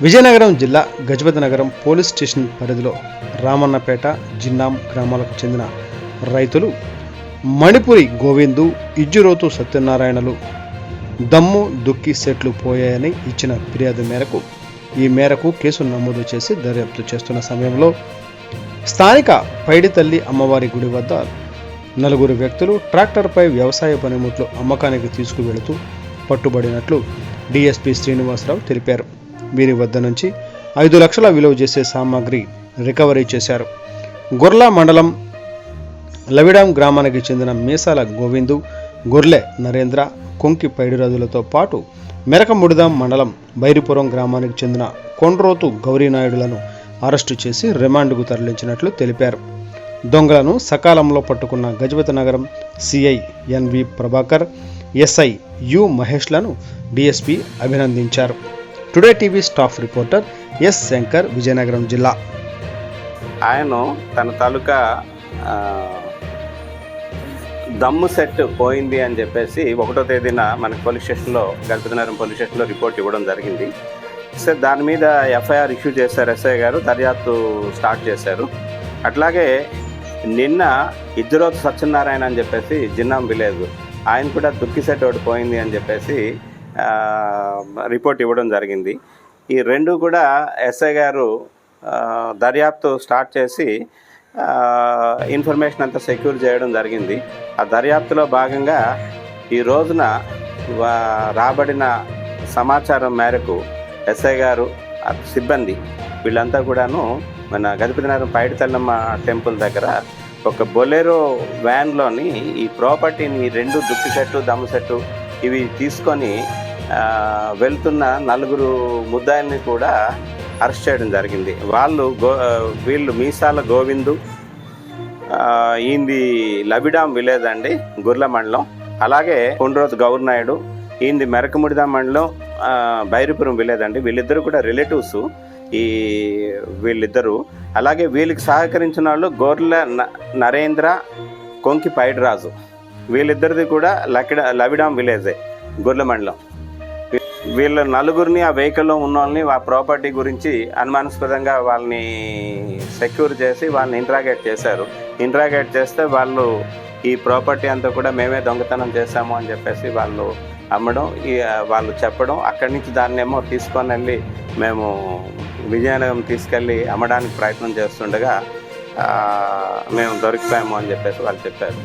విజయనగరం జిల్లా గజపతి నగరం police station పరిధిలో రామన్నపేట, జిన్నాం గ్రామాలకు చెందిన రైతులు మణిపురి గోవిందు, ఇజ్జురోతు సత్యనారాయణలు దమ్ము దుక్కి సెట్లు పోయాయని ఇచ్చిన ఫిర్యాదు మేరకు కేసు నమోదు చేసి దర్యాప్తు చేస్తున్న సమయంలో స్థానిక పైడితల్లి అమ్మవారి గుడి వద్ద 4 వ్యక్తులు ట్రాక్టర్పై వ్యవసాయ పనిముట్లు అమ్మకానికి తీసుకువెళుతూ పట్టుబడినట్లు డీఎస్పీ శ్రీనివాసరావు తెలిపారు. వీరి వద్ద నుంచి 5 లక్షల విలువ చేసే సామాగ్రి రికవరీ చేశారు. గొర్ల మండలం లవిడాం గ్రామానికి చెందిన మీసాల గోవిందు, గొర్లె నరేంద్ర, కొంకి పైడిరాజులతో పాటు మెరకముడిదాం మండలం బైరిపురం గ్రామానికి చెందిన కొండ్రోతు గౌరీనాయుడులను అరెస్టు చేసి రిమాండ్కు తరలించినట్లు తెలిపారు. దొంగలను సకాలంలో పట్టుకున్న Gajapathi Nagaram CI NV Prabhakar, SI U మహేష్లను డీఎస్పీ అభినందించారు. Today TV staff reporter S Shankar, Vizianagaram జిల్లా. ఆయన తన తాలూకా దమ్ము సెట్ పోయింది అని చెప్పేసి 1వ తేదీన మనకి పోలీస్ స్టేషన్లో, గజపతి నగరం పోలీస్ స్టేషన్లో రిపోర్ట్ ఇవ్వడం జరిగింది. సో దాని మీద ఎఫ్ఐఆర్ ఇష్యూ చేశారు ఎస్ఐ గారు, దర్యాప్తు స్టార్ట్ చేశారు. అట్లాగే నిన్న ఇజ్జురోతు సత్యనారాయణ అని చెప్పేసి జిన్నాం విలేజ్, ఆయన కూడా దుక్కి సెట్ ఒకటి పోయింది అని చెప్పేసి రిపోర్ట్ ఇవ్వడం జరిగింది. ఈ 2 కూడా ఎస్ఐ గారు దర్యాప్తు స్టార్ట్ చేసి ఇన్ఫర్మేషన్ అంతా సెక్యూర్ చేయడం జరిగింది. ఆ దర్యాప్తులో భాగంగా ఈ రోజున రాబడిన సమాచారం మేరకు ఎస్ఐ గారు, సిబ్బంది వీళ్ళంతా కూడాను మన గజపతి నగరం పైడితల్లమ్మ టెంపుల్ దగ్గర ఒక బొలెరో వ్యాన్లోని ఈ ప్రాపర్టీని 2 దుక్కి సెట్టు, దమ్ము సెట్టు ఇవి తీసుకొని వెళ్తున్న 4 ముద్దాయిల్ని కూడా అరెస్ట్ చేయడం జరిగింది. వీళ్ళు మీసాల గోవిందు, ఈంది లవిడాం విలేజ్ అండి, గుర్ల మండలం. అలాగే కొండ్రోతు గౌర్నాయుడు, ఈంది మెరకముడిదాం మండలం, బైరిపురం విలేజ్ అండి. వీళ్ళిద్దరు కూడా రిలేటివ్స్ వీళ్ళిద్దరూ. అలాగే వీళ్ళకి సహకరించిన వాళ్ళు గొర్ల నరేంద్ర, కొంకి పైడిరాజు, వీళ్ళిద్దరిది కూడా లవిడాం విలేజే, గుర్ల మండలం. వీళ్ళ 4గురిని, ఆ వెహికల్లో ఉన్న వాళ్ళని, ఆ ప్రాపర్టీ గురించి అనుమానాస్పదంగా వాళ్ళని సెక్యూర్ చేసి వాళ్ళని ఇంట్రాగేట్ చేశారు. ఇంట్రాగేట్ చేస్తే వాళ్ళు ఈ ప్రాపర్టీ అంతా కూడా మేమే దొంగతనం చేశాము అని చెప్పేసి వాళ్ళు అమ్మడం, వాళ్ళు చెప్పడం, అక్కడి నుంచి దాన్నేమో తీసుకొని వెళ్ళి మేము విజయనగరం తీసుకెళ్ళి అమ్మడానికి ప్రయత్నం చేస్తుండగా మేము దొరికిపోయాము అని చెప్పేసి వాళ్ళు చెప్పారు.